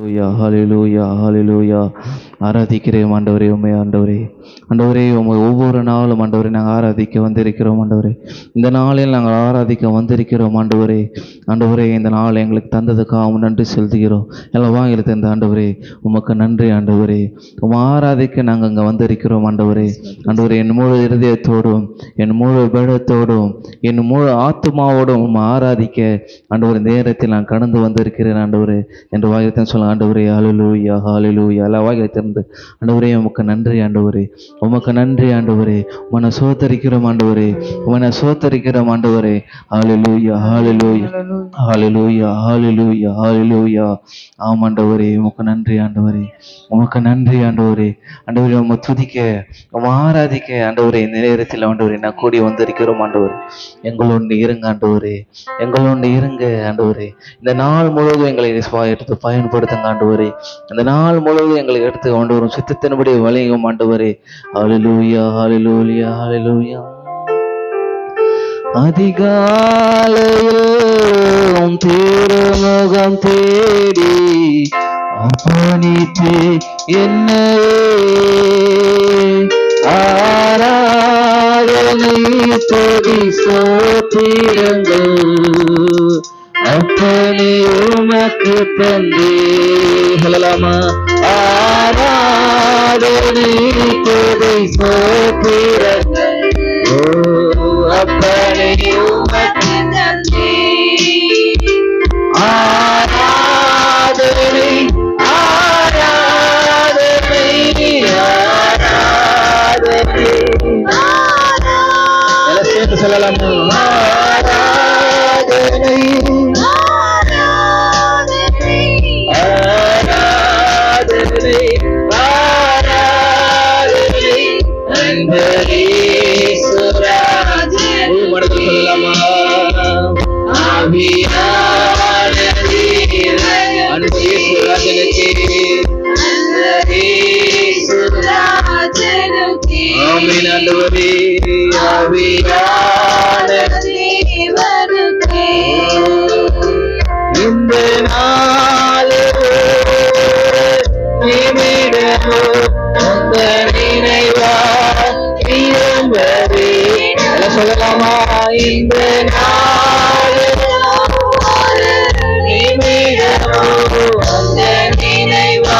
ஹalleluya ஹalleluya. ஆராதிக்கிறேன் ஆண்டவரே, உம்மை ஆண்டவரே. ஆண்டவரே, உம்மை ஒவ்வொரு நாளும் ஆண்டவரே நாங்கள் ஆராதிக்க வந்திருக்கிறோம் ஆண்டவரே. இந்த நாளில் நாங்கள் ஆராதிக்க வந்திருக்கிறோம் ஆண்டவரே. ஆண்டவரே, இந்த நாள் எங்களுக்கு தந்ததுக்காக நன்றி செலுத்துகிறோம். எல்லாம் வாங்கி தந்த ஆண்டவரே, உமக்கு நன்றி ஆண்டவரே. ஆராதிக்க நாங்கள் அங்கே வந்திருக்கிறோம் ஆண்டவரே. ஆண்டவரே, என் முழு இருதயத்தோடும் என் முழு பலத்தோடும் என் முழு ஆத்மாவோடும் ஆராதிக்க ஆண்டவரே நேரத்தில் நான் கடந்து வந்திருக்கிறேன் ஆண்டவரே என்று வாயில்தான் சொல்ல. ஆண்டவரே, ஹalleluya ஹalleluya. எல்லா வாயிலை திறந்து ஆண்டவரே உமக்கு நன்றி ஆண்டவரே, உமக்கு நன்றி ஆண்டவரே. உன்னை சோத்தரிக்கிறோம் ஆண்டவரே, உன்னை சோத்தரிக்கிறோம் ஆண்டவரே. ஹalleluya ஹalleluya ஹalleluya ஹalleluya ஹalleluya. ஆம் ஆண்டவரே, உமக்கு நன்றி ஆண்டவரே, உமக்கு நன்றி ஆண்டவரே. ஆண்டவரே, உம்மை துதிக்க ஆராதிக்க ஆண்டவரே இந்த நேரத்தில் ஆண்டவரே நான் கூடி வந்திருக்கிறோம் ஆண்டவரே. எங்களோடு இருங்க ஆண்டவரே, எங்களோடு இருங்க ஆண்டவரே. இந்த நாள் முழுவதும் எங்களை எடுத்து பயன்படுத்துங்க ஆண்டவரே. இந்த நாள் முழுவதும் எங்களை எடுத்து கொண்டு வரும் சித்தத்தின்படி வழியும் ஆண்டவரே. ஹalleluya ஹalleluya ஹalleluya. அதிகாலையில் திருமுகம் தேடி அப்பனித்து என்னை ஆராதனை துதி ஸ்தோத்திரங்கள் அப்பனே உமக்கு தந்தே. சொல்லலாமா? ஆராதனை துதி ஸ்தோத்திரங்கள் அப்பனே உமக்கு தந்தே. ஆராதனை ஆராதனை ஆராதனை எல்லாம் சேர்த்து சொல்லலாமா? ஆராதனை ஆராதனை ஆராதனை அன்பரீசுராஜன் மனதில் சொல்லலாமா? ஆவியான தேவன் அன்பரீசுராஜனுக்கு அன்பரீசுராஜனுக்கு ஆமென் ஆண்டவரே. ஆவியான தேவனுக்கு இந்த நாளே நிமிடமோ அந்த நினைவா இருந்ததே. சொல்லலாமா? இந்த நாளே நிமிடமோ அந்த நினைவா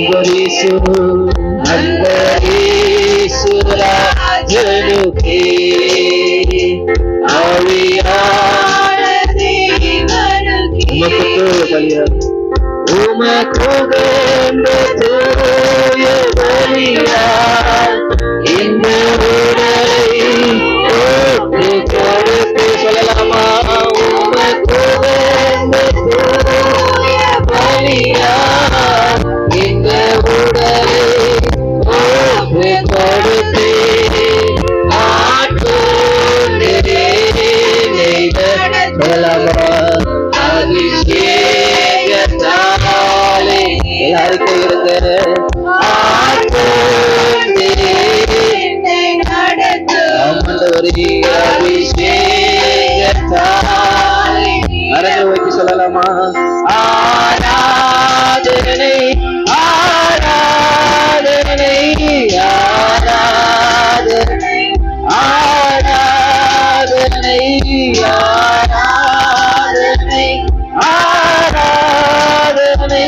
அன்பரீசு அன்பரீசு ராஜனுக்கே ஆவியான தேவனுக்கே உமக்கு வேண்டு தூய பலியால் இந்த உடலை ஒப்பு கொடுத்து சொல்லலாமா? உமக்கு வேண்டு தூய பலியால் இந்த உடலை ஒப்பு கொடுத்து அபிஷேகத்தாலே எல்லாருக்கும் இருந்த அபிஷேகத்தாலே அரங்க வச்சு சொல்லலாமா? ஆராதனை ஆராதனை ஆராதனை ஆராதனை ஆராதனை ஆராதனை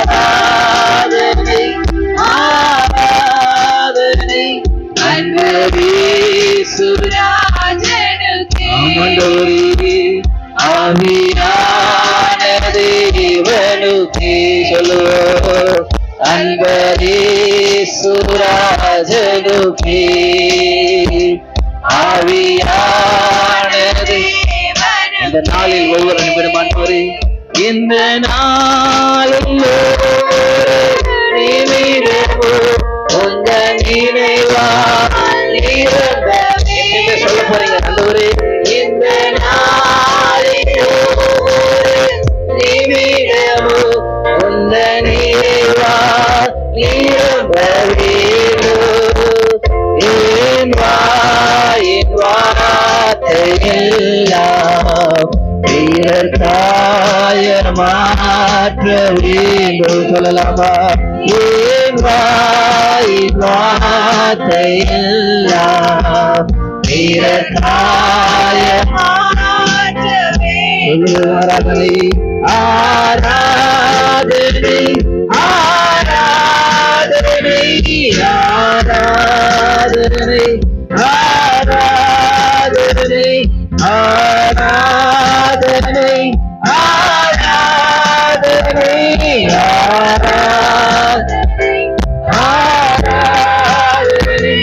ஆராதனை ஆராதனை அன்பரீசு ராஜனுக்கே ஆண்டவரே ஆவியான தேவனுக்கே சொல்லுவோம் அன்பரீசு ராஜனுக்கே ஆவியான தேவனுக்கே. இந்த நாளில் ஒவ்வொரு நிமிடம் ஆண்டவரே, இந்த நாளில் உங்க நினைவால் என்ன சொல்ல போறீங்க ஆண்டவரே? இந்த நாளில் நிமிடமும் உங்க நினைவால் நிரம்ப என் வாயின் வார்த்தையெல்லாம் பிறர்க்காய மாற்ற வேண்டும் சொல்லலாமா? என் வாயின் வார்த்தையெல்லாம் பிறர்க்காய மாற்ற வேண்டும். ஆராதனை ஆராதனை ஆராதனை ஆராதனை ஆராதனை ஆராதனை ஆராதனை ஆராதனை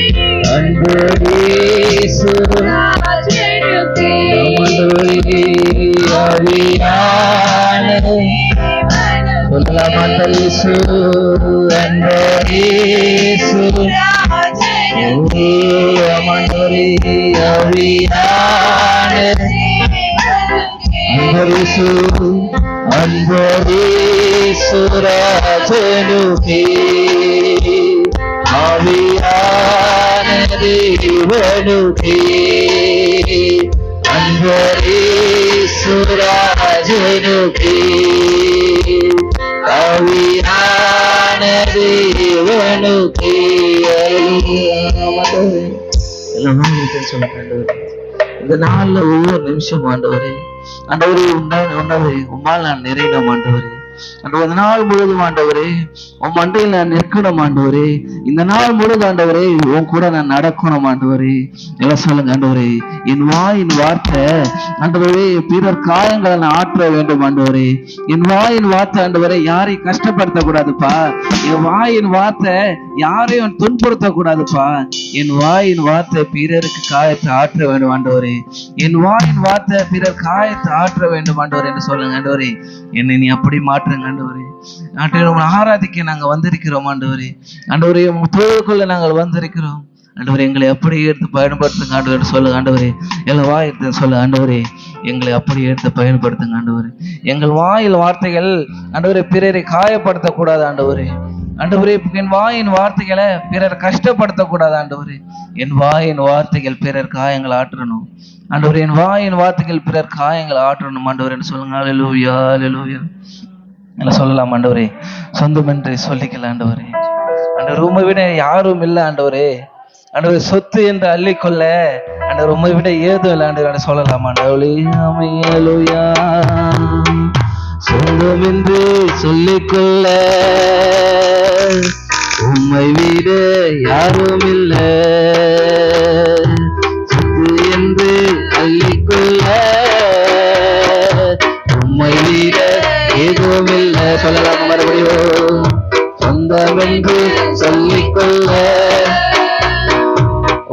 அன்பரீசு ராஜனுக்கே ஆவியான சொல்லலாமா? அன்பரீசு அன்பரீசு அன்பரீசு அன்பரீசு ராஜனுக்கே ஆவியான தேவனுக்கே அன்பரீசு ராஜனுக்கே ஆவியான தேவனுக்கே. இந்த நாள்ல ஒவ்வொரு நிமிஷம் ஆண்டவரே ஆண்டவரே உண்டாவே உம்மால் நான் நிறையணும் ஆண்டவரே. அந்த நாள் முழுதும் ஆண்டவரே உன் மண்டையில் நான் நிற்கணும் ஆண்டவரே. இந்த நாள் முழுது ஆண்டவரே உன் கூட நான் நடக்கணும் ஆண்டவரே. எல்லாம் சொல்லுங்க ஆண்டவரே, என் வாயின் வார்த்தை ஆண்டவரே பிறர் காயங்களை நான் ஆற்ற வேண்டும் ஆண்டவரே. என் வாயின் வார்த்தை ஆண்டவரே யாரையும் கஷ்டப்படுத்த கூடாதுப்பா. என் வாயின் வார்த்தை யாரையும் துன்புறுத்த கூடாதுப்பா. என் வாயின் வார்த்தை பிறருக்கு காயத்தை ஆற்ற வேண்டும் ஆண்டவரே. என் வாயின் வார்த்தை பிறர் காயத்தை ஆற்ற வேண்டும் ஆண்டவரே என்று சொல்லுங்க ஆண்டவரே. என்னை நீ அப்படி மாற்றுங்க ஆண்டவரே. ஆண்டவரே ஆராதிக்க நாங்க வந்திருக்கிறோம் ஆண்டவரே. ஆண்டவரே உங்க தோளுக்குள்ள நாங்கள் வந்திருக்கிறோம் ஆண்டவரே. எங்களை அப்படி எடுத்து பயன்படுத்துங்க ஆண்டவரே சொல்லுங்க ஆண்டவரே. எல்லாம் வாய் சொல்ல ஆண்டவரே, எங்களை அப்படி எடுத்து பயன்படுத்துங்க ஆண்டவரே. எங்கள் வாயில் வார்த்தைகள் ஆண்டவரே பிறரை காயப்படுத்தக்கூடாது ஆண்டவரே. ஆண்டவரே என் வாயின் வார்த்தைகளை பிறர் கஷ்டப்படுத்தக்கூடாது ஆண்டவரே. என் வாயின் வார்த்தைகள் பிறர் காயங்கள் ஆற்றணும் ஆண்டவரே. என் வாயின் வார்த்தைகள் பிறர் காயங்கள் ஆற்றணும் ஆண்டவரே சொல்லுங்க. அல்லேலூயா அல்லேலூயா எல்லாம் சொல்லலாம் ஆண்டவரே. சொந்தமென்று சொல்லிக்கலாம் ஆண்டவரே. ஆண்டவர் உம்மை விட யாரும் இல்லை ஆண்டவரே. ஆண்டவரே சொத்து என்று அள்ளிக்கொள்ள ஆண்டவர் உம்மை விட ஏதும் இல்லை ஆண்டவர் சொல்லலாம் ஆண்டவரே. அல்லேலூயா சொந்தம் என்று சொல்லிக்கொள்ள உம்மை விட யாரும் இல்ல. சொத்து என்று அள்ளிக்கொள்ள உம்மை விட எதுவும் இல்ல. சொல்லலாம் மறுபடியும். சொந்தம் என்று சொல்லிக்கொள்ள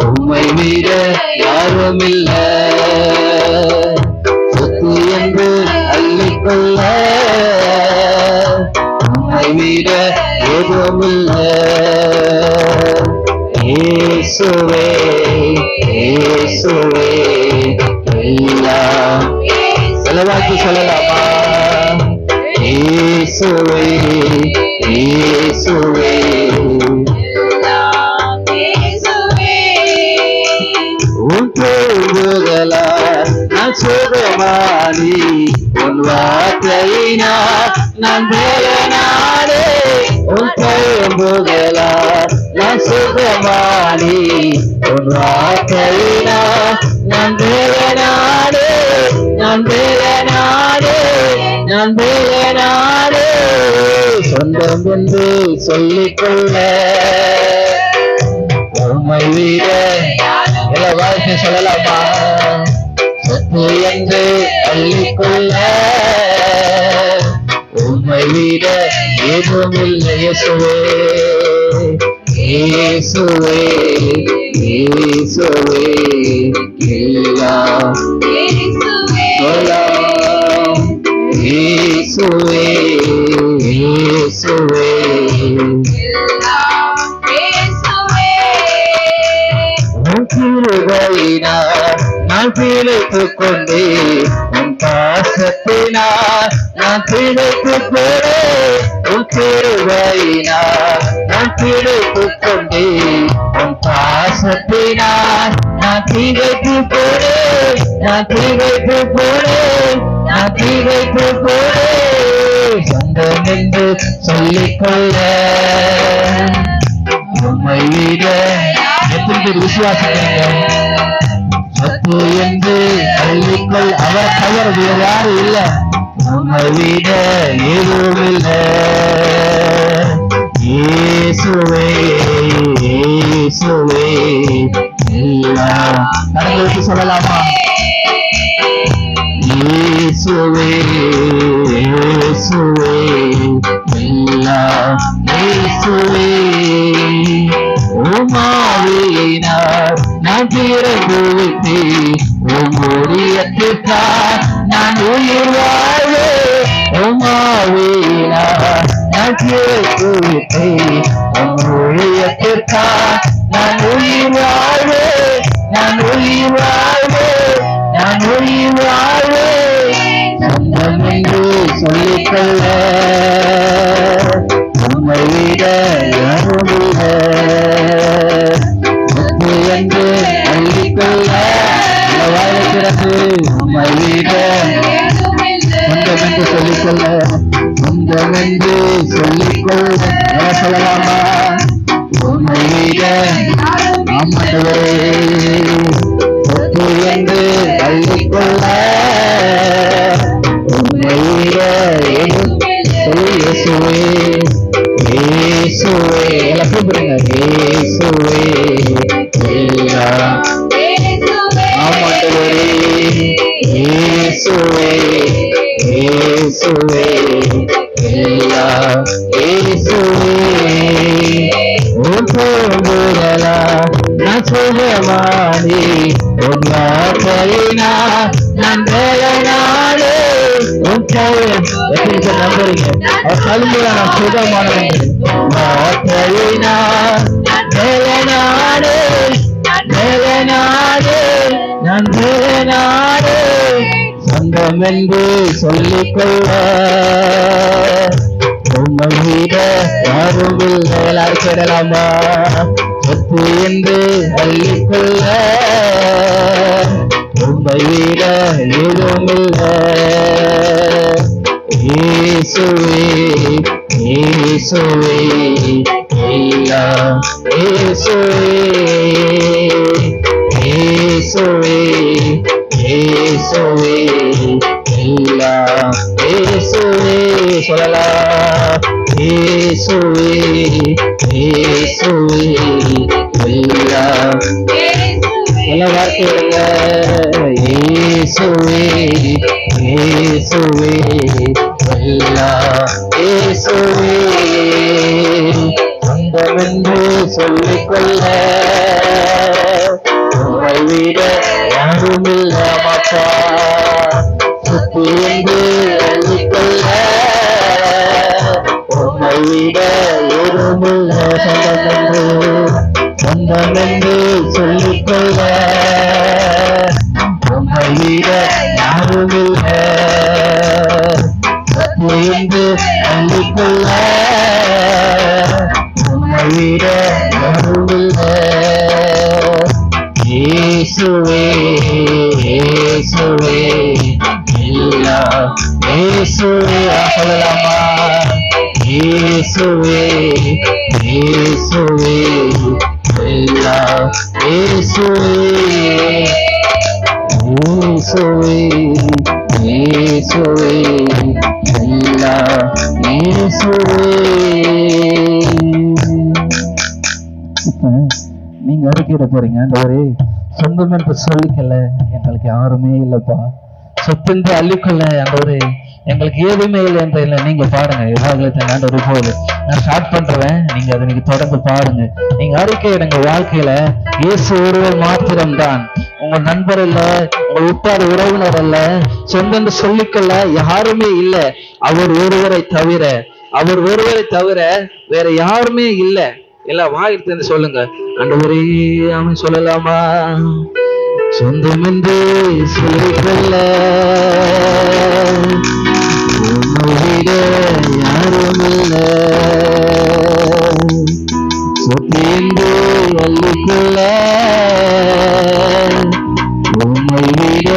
உம்மை விட யாரும் இல்ல. சொத்து என்று அள்ளிக்கொள்ள உம்மை விட எதுவும் இல்ல. இயேசுவே இயேசுவே எல்லாம் செலவாக்கி சொல்லலாமா? இயேசுவே இயேசுவே உன் தோள்களால் நான் சுகமானி, உன் வார்த்தையினால் நான் பலனானே. உன் தோள்களால் நான் சுகமானி, உன் வார்த்தையினால் நான் பலனானே. நான் பலனானே, நான் பலனானே. சொந்தம் என்று சொல்லிக்கொள்ள உம்மை விட எல்லா வாழ்க்கை சொல்லலாமா? சொத்து என்று அள்ளிக்கொள்ள உம்மை விட எதுவும் இல்லை. இயேசுவே இயேசுவே இயேசுவே எல்லாம் சொல்லலாம். இயேசுவே இயேசுவே கிருபையினால் நான் பிழைத்துக் கொண்டே, உன் பாசத்தினால் நான் பிழைத்துக் கொண்டே. உன் கிருபையினால் நான் பிழைத்துக் கொண்டே, உன் பாசத்தினால் நான் திகைத்துக் கொண்டே. நான் திகைத்துக் கொண்டே, நான் திகைத்துக் கொண்டே. சொந்தம் என்று சொல்லிக்கொள்ள உம்மை விட எத்தனை பேர் விசுவாசிக்கிறீங்க? சொத்து என்று அள்ளிக்கொள் அவர் தவிர வேறு யாரும் இல்ல. உம்மை விட எதுவும் இல்ல. இயேசுவே இயேசுவே எல்லாம் கடவுளுக்கு சொல்லலாமா? இயேசுவே இயேசுவே எல்லாம் இயேசுவே. உமாவியினார் நான் பிறந்து விட்டேன், உம்முடையத்திற்காக நான் உயிர் வாழ்வே. உமாவியினார் நான் பிறந்து விட்டேன், உம்முடையத்திற்காக நான் உயிர் வாழ்வே. நான் உயிர் வாழ்வே, நான் உயிர் வாழ்வே. சொந்தம் என்று சொல்லிக்கொள்ள உம்மை விட யாரும் இல்ல. சொத்து என்று அள்ளிக்கொள்ள வாழ பிறகு உம்மை விட சொந்தம் என்று சொல்லிக்கொள்ள சொந்தம் என்று சொல்லிக்கொள்ள சொல்லலாமா? உம்மை விட ஆமாண்டவரே. சொத்து என்று அள்ளிக்கொள்ள உம்மை விட இயேசுவே இயேசுவே எல்லாம் கூப்பிடுங்க. இயேசுவே எல்லாம் ஆமாண்டவரே. இயேசுவே இயேசுவே எல்லாம் இயேசுவே. உன் தோள்களால் நான் சுகமானி, உன் வார்த்தையினால் நான் பலனானே. உன் எப்படி நம்புறீங்க? அவர் சொல்லும்போது நான் சுகமானவன். வார்த்தையினால் பலனானே, பலனானே, நான் பலனானே. சொந்தம் என்று சொல்லிக்கொள்ள உம்மை விட யாரும் இல்லை. எல்லாரும் கேடலாமா? சொத்து என்று அள்ளிக்கொள்ள உம்மை விட எதுவும் இல்லை. இயேசுவே இயேசுவே எல்லாம் இயேசுவே இயேசுவே இயேசுவே எல்லாம் எல்லாம் இயேசுவே சொல்லலாம். இயேசுவே இயேசுவே எல்லாம் எல்லா வார்த்தையுங்க. இயேசுவே இயேசுவே எல்லாம் இயேசுவே சொந்தமென்று சொல்லிக்கொள்ள உம்மை விட யாரும் இல்லமாப்பா. சுத்தி என்று எண்ணிக்கொள்ள உம்மை விட யாரும் இல்ல. சொந்தமென்று சொல்லிக்கொள்ள உம்மை விட யாரும் இல்ல. சுத்தி என்று எண்ணிக்கொள்ள உம்மை விட யாரும் இல்ல. இயேசுவே இயேசுவே எல்லாம் இயேசுவே சொல்லலாமா. இயேசுவே இயேசுவே எல்லாம் இயேசுவே இயேசுவே இயேசுவே எல்லாம் இயேசுவே. நீங்க அறிக்கையிட போறீங்க, ஆண்டவரே சொந்தம் என்று சொல்லிக்கல எங்களுக்கு யாருமே இல்லப்பா. சொத்தென்று அள்ளிக்கொள்ள ஆண்டவரே எங்களுக்கு எதுவுமே இல்லை என்ற இல்லை. நீங்க பாருங்க எவ்வளவு ஆண்டவர் போகுது. நான் ஸ்டார்ட் பண்றேன், நீங்க அதை நீங்க தொடர்ந்து பாருங்க. நீங்க அறிக்கையிடுங்க. வாழ்க்கையில இயேசு ஒருவர் மாத்திரம்தான். உங்க நண்பர் இல்ல, உங்க உற்றார் உறவினர் அல்ல, சொந்தம் சொல்லிக்கொள்ள யாருமே இல்லை. அவர் ஒருவரை தவிர, அவர் ஒருவரை தவிர வேற யாருமே இல்லை. எல்லாம் வாயிட்டு சொல்லுங்க. ஆண்டவரே அவன் சொல்லலாமா. சொந்தம் என்று சொல்லிக்கொள்ள உம்மை விட யாரும் இல்ல. சொத்து என்று அள்ளிக்கொள்ள உம்மை விட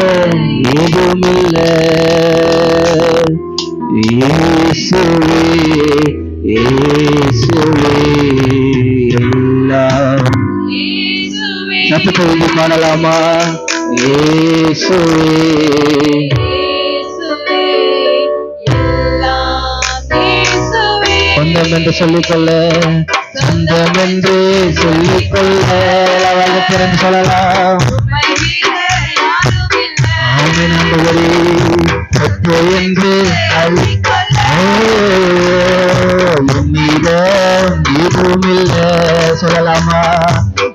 ஏதும் இல்ல. இயேசுவே இயேசுவே எல்லாம் சத்தத்தை காணலாமா. இயேசுவே சொந்தம் என்று சொல்லிக்கொள்ள, சொந்தம் என்று சொல்லிக்கொள்ள திறந்து சொல்லலாம். ஆமென் ஆண்டவரே. சொத்து என்று என்னிடம் எதுவும் இல்லை சொல்லலாமா.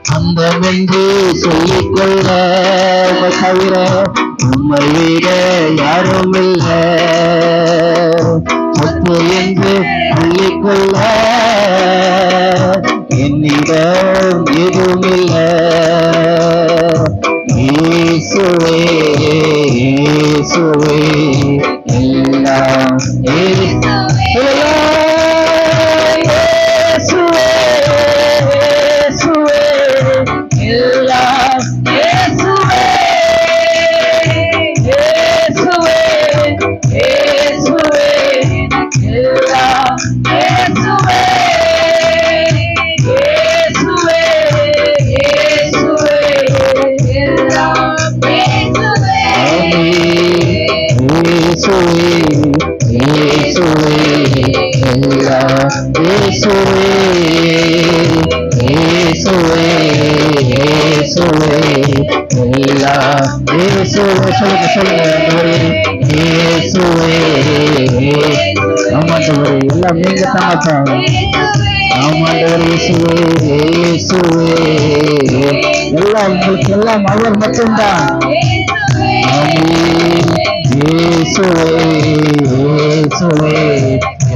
சொந்தம் என்று சொல்லிக்கொள்ள தவிர உம்மை விட யாரும் இல்லை. சொத்து என்று சொல்லிக்கொள்ள என்னிடம் எதுவும் இல்லை. இயேசுவே இயேசுவே எல்லாம் எல்லாம் நீங்க தான். எல்லாம் உங்களுக்கு எல்லாம் அவர் மட்டும்தான். இயேசுவே இயேசுவே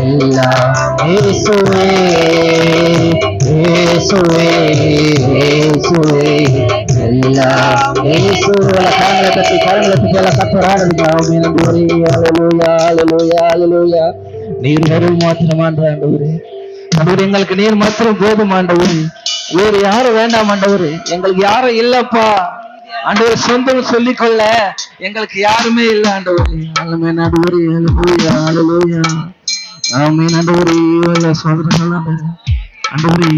எல்லாம் இயேசுவே இயேசுவே இயேசுவே எல்லாம் இயேசுவே. கரங்களை தட்டி நீர் வரும் மாத்திரம் ஆண்டவரே. ஆண்டவரே எங்களுக்கு நீர் மாத்திரம் போதும் ஆண்டவரே. வேறு யாரும் வேண்டாம் ஆண்டவரே. எங்களுக்கு யாரும் இல்லப்பா ஆண்டவர். சொந்தம் சொல்லிக்கொள்ள எங்களுக்கு யாருமே இல்லை ஆண்டவரே. ஆமென் ஆண்டவரே. ஹல்லேலூயா ஹல்லேலூயா. ஆமென் ஆண்டவரே. சோதரர்கள் ஆண்டவரே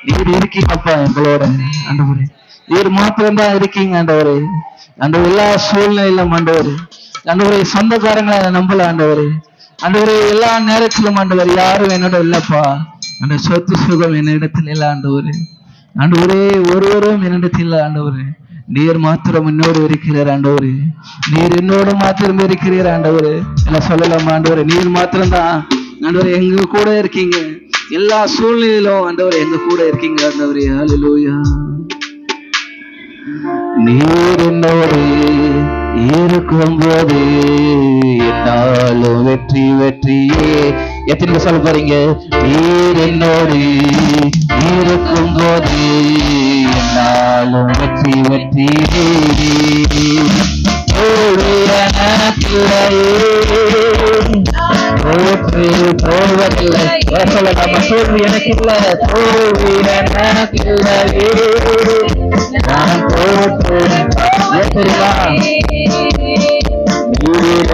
நீர் இருக்கீங்கப்பா எங்களோட ஆண்டவரே. நீர் மாத்திரம் தான் இருக்கீங்க ஆண்டவரே. ஆண்டவர் எல்லா சூழ்நிலையிலும் ஆண்டவரே ஆண்டவரே சொந்தக்காரங்களை நம்பல ஆண்டவரே. ஆண்டவரே எல்லா நேரத்திலும் ஆண்டவர் யாரும் என்னோட இல்லப்பா. அந்த சொத்து சுகம் என்னிடத்தில் இல்லை ஆண்டவரே. ஆண்டவரே ஒருவரும் என்னிடத்தில் இல்லை ஆண்டவரே. நீர் மாத்திரம் என்னோடு இருக்கிறார் ஆண்டவரே. நீர் என்னோடு மாத்திரம் இருக்கிறீர் ஆண்டவரே. என்ன சொல்லலாம் ஆண்டவரே, நீர் மாத்திரம்தான் ஆண்டவரே எங்க கூட இருக்கீங்க. எல்லா சூழ்நிலையிலும் ஆண்டவரே எங்க கூட இருக்கீங்க ஆண்டவரே. ஹல்லேலூயா. நீர் என்னோடு இருக்கும் போது என்னாலும் வெற்றி வெற்றியே. எத்தனை சொல்ல போறீங்க? நீர் என்னோடு இருக்கும் போது என்னாலும் வெற்றி வெற்றியே. போவதில்லை தோல்வி எனக்கு இல்லை. தோல்வி எனக்கில்லையே. நான் தோற்று தெரியுமா?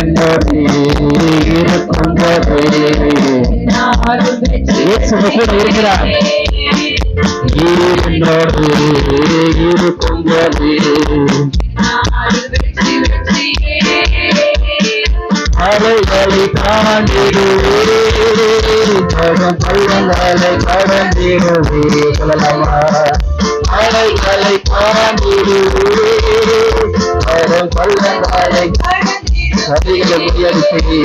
என்னோடு இருக்கும் போது கூட இருக்கிறார். என்னோடு இருக்கும் போது அலைகளை தாண்டிடுவே, பள்ளங்களை கடந்திடுவே. சொல்லலாமா? அலைகளை தாண்டிடுவே, பள்ளங்களை சதிகளை முறியடிப்பே,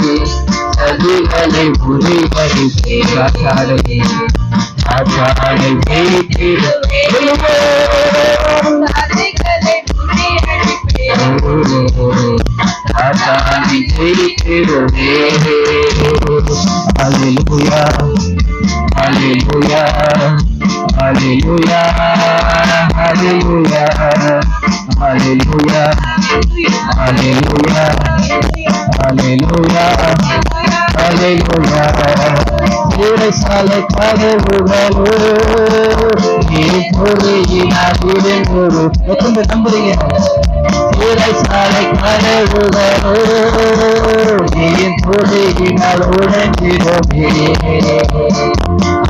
சதிகளை முறியடிப்பே. ஆச்சாரை ஜெயித்திடுவே, ஆச்சாரை ஜெயித்திடுவே. ஹல்லேலூயா, ஹல்லேலூயா, ஹல்லேலூயா, ஹல்லேலூயா, ஹல்லேலூயா, ஹல்லேலூயா, ஹல்லேலூயா, ஹல்லேலூயா. சிறைசாலை கதவுகளோ நீ பொறியினால் ஒரு எத்தனை நம்புறீங்க? சிறைசாலை கதவுகளோ நீ பொறியினால் உடைந்திடுமே.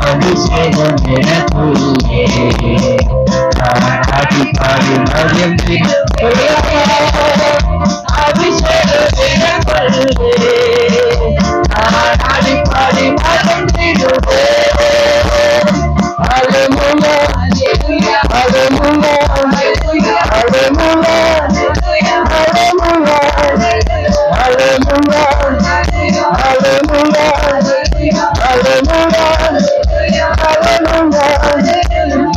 அபிஷேகம் எனக்குள்ளே ஆடி பாடி மகிழ்ந்து. அபிஷேகம் எனக்குள்ளே ஆடி பாடி மகிழ்ந்திடுவே. ஹல்லேலூயா, ஹல்லேலூயா, ஹல்லேலூயா, ஹல்லேலூயா, ஹல்லேலூயா, ஹல்லேலூயா, ஹல்லேலூயா.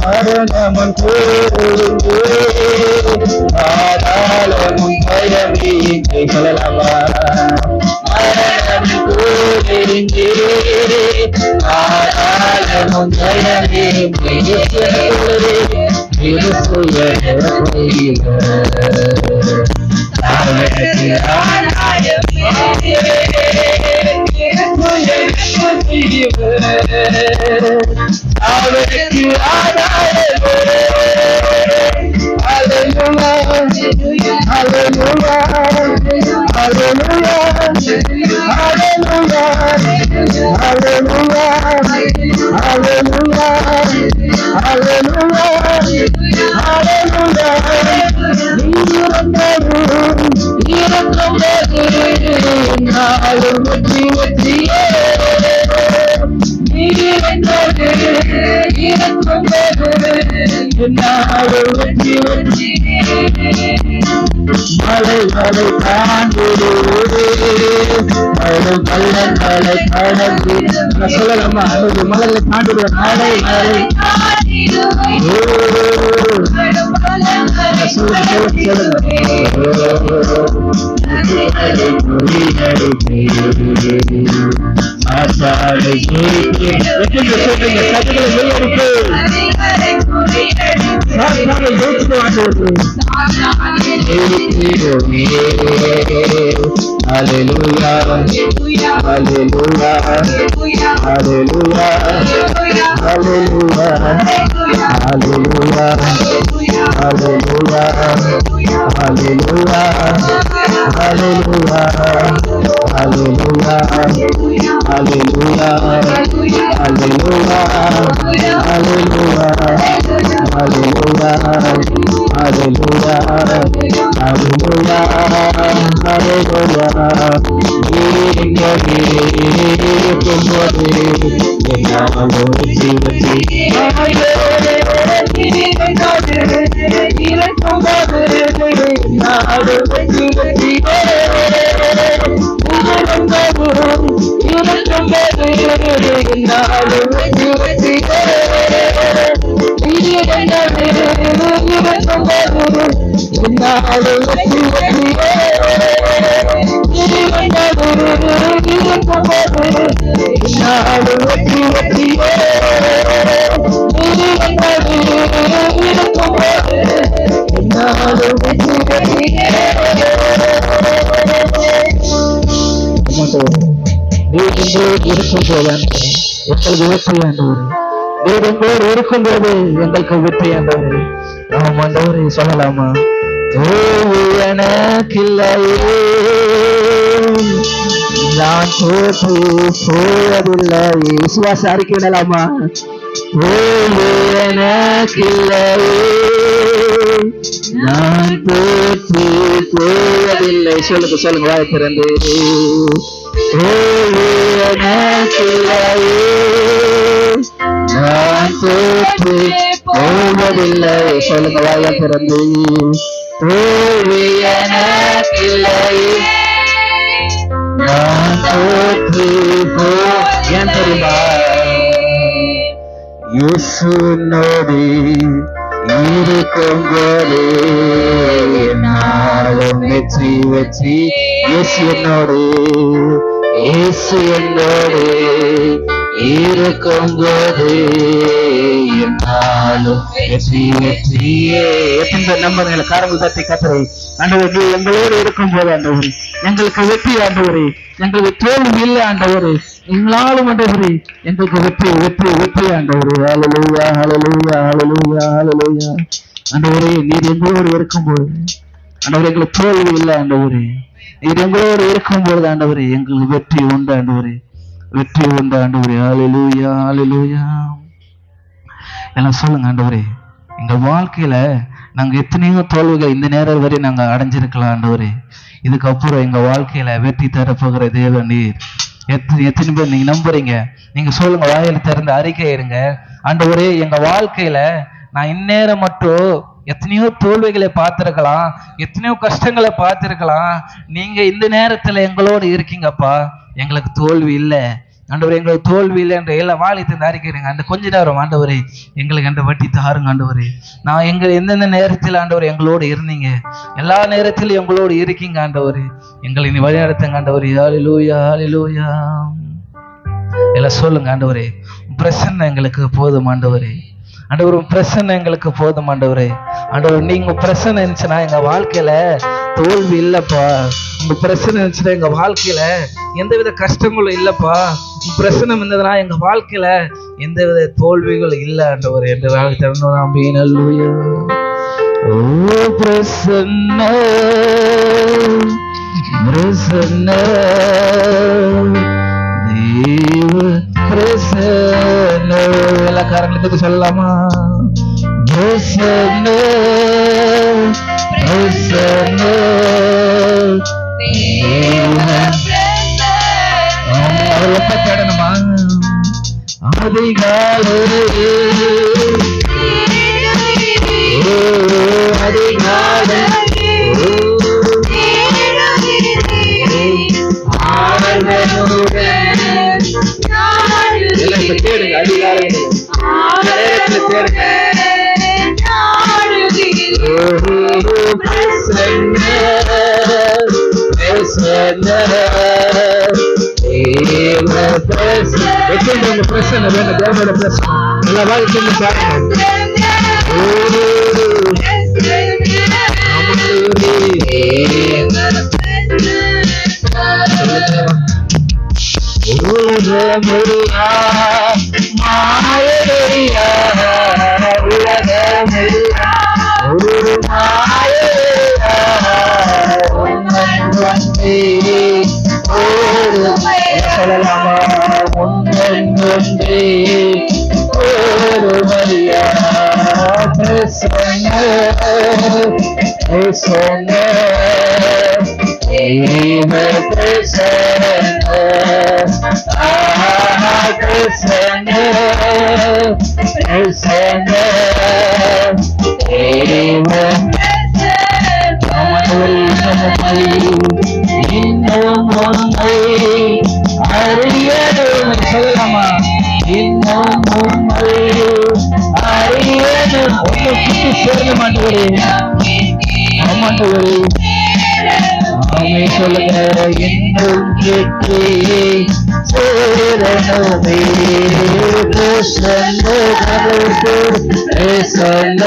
மரணமன் கூறுங்கே ஆதாளமும் பயமே. சொல்லலாமா? மரணமன் கூறுங்கே ஆதாளமும் பயமே. அவருக்கு ஆதாரமே. ஹல்லேலூயா, ஹல்லேலூயா, ஹல்லேலூயா, ஹல்லேலூயா, ஹல்லேலூயா, ஹல்லேலூயா, ஹல்லேலூயா, ஹல்லேலூயா. நாளும் வெற்றி வெற்றியே. மலைகளை தாண்டிடுவே, பள்ளங்களை கடந்து. சொல்லலாமா? மலைகளை தாண்டிடுவேன். மலைகளை ஆச்சாரை Hallelujah, hallelujah, hallelujah, hallelujah, hallelujah, hallelujah, hallelujah, hallelujah, hallelujah, hallelujah, hallelujah. இருக்கும்போது எங்களுக்கு வெற்றி ஆண்டவரே. நாம் ஆண்டவரே சொல்லலாமா? எனக்கில்லையே நான் தோற்று போவதில்லை. விசுவாச அறிக்கை விடலாமா? எனக்கில்லையே நான் தோற்று போவதில்லை. சொல்லுங்க சொல்லுங்க, வாய் திறந்து. எனக்கில்லையே நான் தோற்று போவதில்லை. சொல்லுங்க, வாய திறந்து. எனக்கில்லையே நான் தோற்று ஏன் தெரியுமா? இயேசுவோடு இருக்கும்போது நாளும் வெற்றி வெற்றி. இயேசு என்னோடு இருக்கும்போது என்னாலும் வெற்றி வெற்றியே. எத்தனை நம்பர்களை காரங்கள் தட்டி கத்தரை ஆண்டவரே, எங்களோடு இருக்கும் போது ஆண்டவரே எங்களுக்கு வெற்றி ஆண்டவரே, எங்களுக்கு தோல்வி இல்லை ஆண்டவரே, எங்களாலும் ஆண்டவரே எங்களுக்கு வெற்றி வெற்றி வெற்றி ஆண்டவரே. ஹல்லேலூயா ஹல்லேலூயா ஹல்லேலூயா ஹல்லேலூயா. ஆண்டவரே, நீர் எங்களோடு இருக்கும்போது ஆண்டவரே எங்களுக்கு தோல்வி இல்லை ஆண்டவரே. நீர் எங்களோடு இருக்கும்போது ஆண்டவரே எங்களுக்கு வெற்றி உண்டு ஆண்டவரே, வெற்றி உண்டு ஆண்டவரே. ஹல்லேலூயா ஹல்லேலூயா. எல்லாம் சொல்லுங்க ஆண்டவரே, எங்க வாழ்க்கையில நாங்க எத்தனையோ தோல்விகள் இந்த நேரம் வரை நாங்க அடைஞ்சிருக்கலாம் ஆண்டவரே. இதுக்கப்புறம் எங்க வாழ்க்கையில வெற்றி தரப்போகிற தேவன் நீர். எத்தனை பேர் நீங்க நம்புறீங்க? நீங்க சொல்லுங்க, வாயில திறந்து அறிக்கை இருங்க. ஆண்டவரே, எங்க வாழ்க்கையில நான் இந்நேரம் மட்டும் எத்தனையோ தோல்விகளை பார்த்திருக்கலாம், எத்தனையோ கஷ்டங்களை பார்த்திருக்கலாம். நீங்க இந்த நேரத்துல எங்களோடு இருக்கீங்கப்பா, எங்களுக்கு தோல்வி இல்லை ஆண்டவரே, எங்களுக்கு தோல்வி இல்லை என்ற எல்லா வாழித்து அறிக்கிறீங்க. அந்த கொஞ்ச நேரம் ஆண்டவரே எங்களுக்கு அந்த வட்டி தாருங்க ஆண்டவரே. நான் எந்தெந்த நேரத்தில் ஆண்டவரே எங்களோடு இருந்தீங்க, எல்லா நேரத்திலும் எங்களோடு இருக்கீங்க ஆண்டவரே. எங்களை நீ வழிநடத்துங்க ஆண்டவரே. ஹல்லேலூயா ஹல்லேலூயா. எல்லாம் சொல்லுங்க ஆண்டவரே, பிரசன்ன எங்களுக்கு போதும் ஆண்டவரே. ஆண்டவர் பிரசன்ன எங்களுக்கு போதும் ஆண்டவரே. ஆண்டவர், நீங்க பிரசன்ன இருந்துச்சுன்னா எங்க வாழ்க்கையில தோல்வி இல்லப்பா. உங்க பிரச்சனை இருந்துச்சுன்னா எங்க வாழ்க்கையில எந்தவித கஷ்டங்களும் இல்லப்பா. பிரச்சனை இருந்ததுன்னா எங்க வாழ்க்கையில எந்தவித தோல்விகளும் இல்லை ஆண்டவர் என்று வாழ்க்கை தரணும். ஹல்லேலூயா. ஓ பிரசன்ன பிரசன்ன தேவ பிரசன்ன. எல்லா காரணத்துக்கு சொல்லலாமா? பிரசன்ன பிரசன்ன அவரை எப்ப தேடணுமா? அதிகாலை அதிகாலை தேடுங்க, அதிகாலை நேரத்துல தேடுங்க. பிரச்சனை வேணும், தேவனோட பிரச்சனை எல்லா வாழ்க்கையும் பாருங்க. இன்னும் உண்மை அறியணும் சொல்லலாமா? இன்னும் உண்மை அறியணும் ஒன்று சுற்றி சேர்ந்த மாட்டேன். ஆமாண்டவரே ஆமே சொல்லுங்க. இன்னும் கேட்டு சேரணுமே பிரசன்ன பிரசன்ன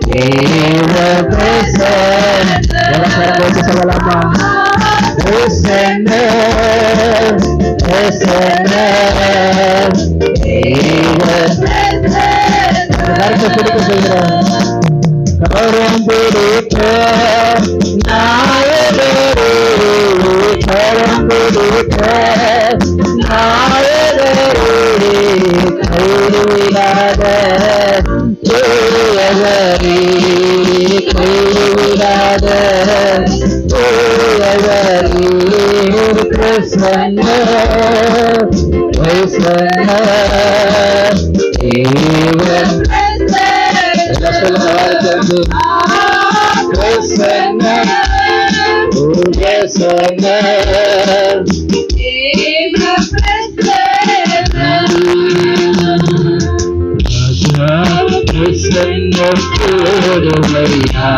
தேவ பிரசன்ன சொல்லலாமா? பிரசன்ன பிரசன்ன தேவ கருத்தை கொடுக்க சொல்கிறேன். கரம் பிடித்த நாயகரே, கரம் பிடித்த நாயகரே, கைவிடாத தேவரே, கைவிடாத தேவரே, பிரசன்ன பிரசன்ன தேவன் பிரசன்ன ஒரு பிரசன்ன பிரசன்ன போதுமையா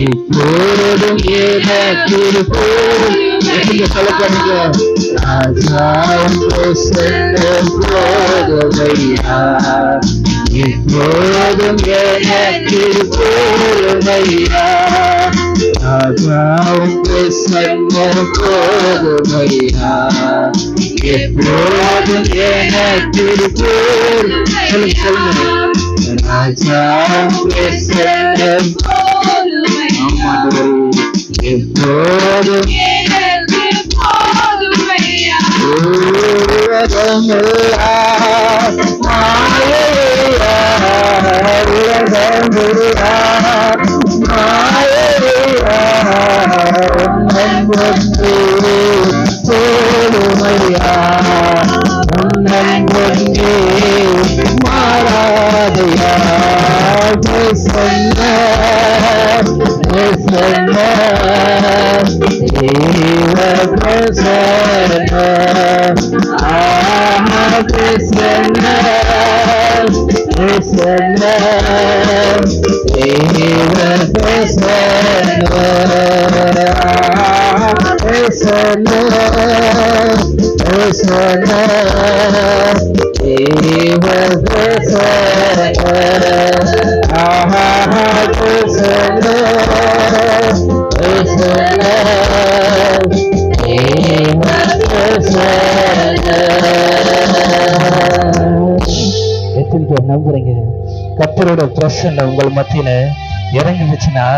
இப்போதும் எனக்கு சொல்லப்படுங்க. ராஜா பிரசன்ன போதுமையா இப்போதும் எனக்கு பொறுமையா. ராஜாவும் பிரசன்ன போதுமையா எப்போதும் எனக்கு சொல்லுங்க. ராஜாவும் பிரசன்ன எப்போதும் மாறாதையா எத்தனை பேர் நம்புறீங்க? கர்த்தரோட பிரசன்னம் உங்கள் மத்தியில இறங்கிடுச்சுன்னா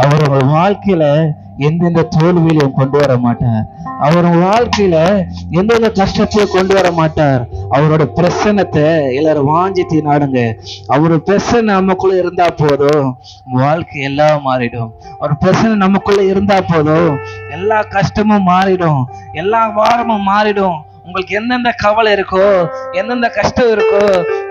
அவர் உங்கள் வாழ்க்கையில எந்தெந்த தோல்வியிலையும் கொண்டு வர மாட்டார். அவர் வாழ்க்கையில எந்தெந்த கஷ்டத்தையும் கொண்டு வர மாட்டார். அவரோட பிரசன்னத்தை எல்லாரும் வாஞ்சித்து நாடுங்க. அவரோட பிரசன்னம் நமக்குள்ள இருந்தா போதும், வாழ்க்கை எல்லாம் மாறிடும். அவர் பிரசன்னம் நமக்குள்ள இருந்தா போதும், எல்லா கஷ்டமும் மாறிடும், எல்லா வாரமும் மாறிடும். உங்களுக்கு எந்தெந்த கவலை இருக்கோ, எந்தெந்த கஷ்டம் இருக்கோ,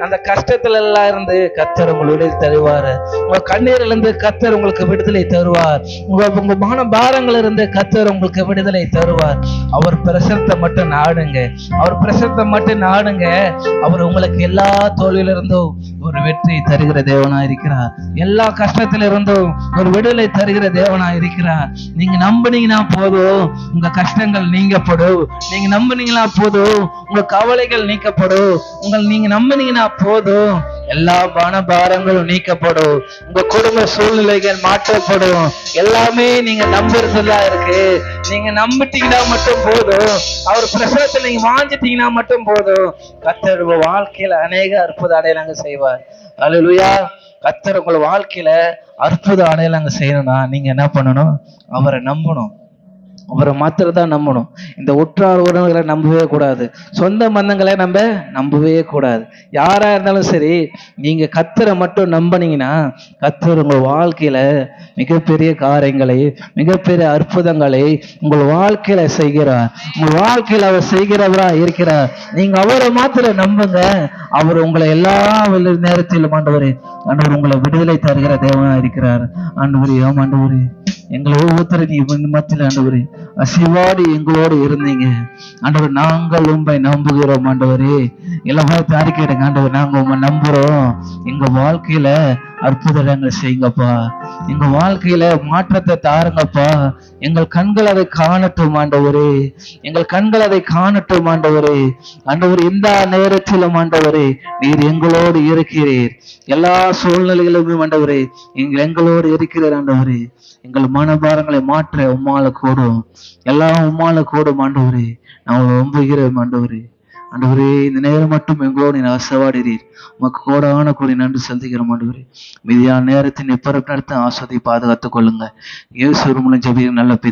அந்த கஷ்டத்துல எல்லாம் இருந்து கர்த்தர் உங்களுக்கு விடுதலை தருவார். உங்க கண்ணீரில் இருந்து கர்த்தர் உங்களுக்கு விடுதலை தருவார். உங்க மன பாரங்கள் இருந்து கர்த்தர் உங்களுக்கு விடுதலை தருவார். அவர் பிரசனத்தை மட்டும் நாடுங்க, அவர் பிரசனத்தை மட்டும் நாடுங்க. அவர் உங்களுக்கு எல்லா தோல்வியில இருந்தும் ஒரு வெற்றி தருகிற தேவனா இருக்கிறார். எல்லா கஷ்டத்தில இருந்தும் ஒரு விடுதலை தருகிற தேவனா இருக்கிறார். நீங்க நம்பினீங்கன்னா போதும், உங்க கஷ்டங்கள் நீங்கப்படும். நீங்க நம்பினீங்கன்னா போதும், உங்க கவலைகள் நீக்கப்படும். நீங்க நம்பினீங்கன்னா போதும், எல்லா பாரங்களும் நீக்கப்படும். உங்க குடும்ப சூழ்நிலைகள் மாற்றப்படும். எல்லாமே நீங்க நம்புறதுலாம் இருக்கு. நீங்க நம்பிட்டீங்கன்னா மட்டும் போதும், அவர் பிரசனத்தை நீங்க வாஞ்சிட்டீங்கன்னா மட்டும் போதும், கர்த்தர் உங்க வாழ்க்கையில அநேக அற்புத அடையாளங்க செய்வார். அல்லேலூயா. கர்த்தர் உங்க வாழ்க்கையில அற்புத அடையாளங்க செய்யணும்னா நீங்க என்ன பண்ணணும்? அவரை நம்பணும். அவரை மாத்திரதான் நம்பணும். இந்த உற்றார் உறவுகளை நம்பவே கூடாது. சொந்த பந்தங்களை நம்பவே கூடாது. யாரா இருந்தாலும் சரி, நீங்க கர்த்தரை மட்டும் நம்பினீங்கன்னா கர்த்தர் உங்க வாழ்க்கையில மிகப்பெரிய காரியங்களை, மிகப்பெரிய அற்புதங்களை உங்கள் வாழ்க்கையில செய்கிறார். உங்கள் வாழ்க்கையில அவர் செய்கிறவரா இருக்கிறார். நீங்க அவரை மாத்திரம் நம்புங்க. அவர் உங்களை எல்லா நேரத்திலும் ஆண்டவரே உங்களை விடுதலை தருகிற தேவனா இருக்கிறார் ஆண்டவரே. ஆண்டவரே, எங்களை ஒவ்வொருத்தரும் மத்தியில் ஆண்டவரே அசிவாடி எங்களோடு இருந்தீங்க ஆண்டவர். நாங்கள் உண்மை நம்புகிறோம் ஆண்டவரே. எல்லாம் அறிக்கையிடுங்க ஆண்டவர், நாங்க உண்மை நம்புறோம். எங்க வாழ்க்கையில அற்புதங்கள் செய்யுங்கப்பா. எங்க வாழ்க்கையில மாற்றத்தை தாருங்கப்பா. எங்கள் கண்கள் அதை காணட்டும் ஆண்டவரே. எங்கள் கண்கள் அதை காணட்டும் ஆண்டவரே. ஆண்டவர், இந்த நேரத்திலும் ஆண்டவரே நீர் எங்களோடு இருக்கிறீர். எல்லா சூழ்நிலைகளுமே ஆண்டவரே எங்களோடு இருக்கிறீர் ஆண்டவரே. எங்கள் மனபாரங்களை மாற்ற உம்மால கூடும், எல்லாம் உம்மால கூடும் ஆண்டவரே. நாங்கள் நம்புகிறோம் ஆண்டவரே. ஆண்டவரே, இந்த நேரம் மட்டும் எங்களோடு நீ ஆசைவாடுகிறீர். உமக்கு கோடான கூடி நன்றி செலுத்துகிறோம் ஆண்டவரே. மீதியான நேரத்தின் எப்பறம் நடத்த ஆஸ்வதி பாதுகாத்துக் கொள்ளுங்க. இயேசு மூலம் ஜெபிக்கிறேன் நல்ல பிதா.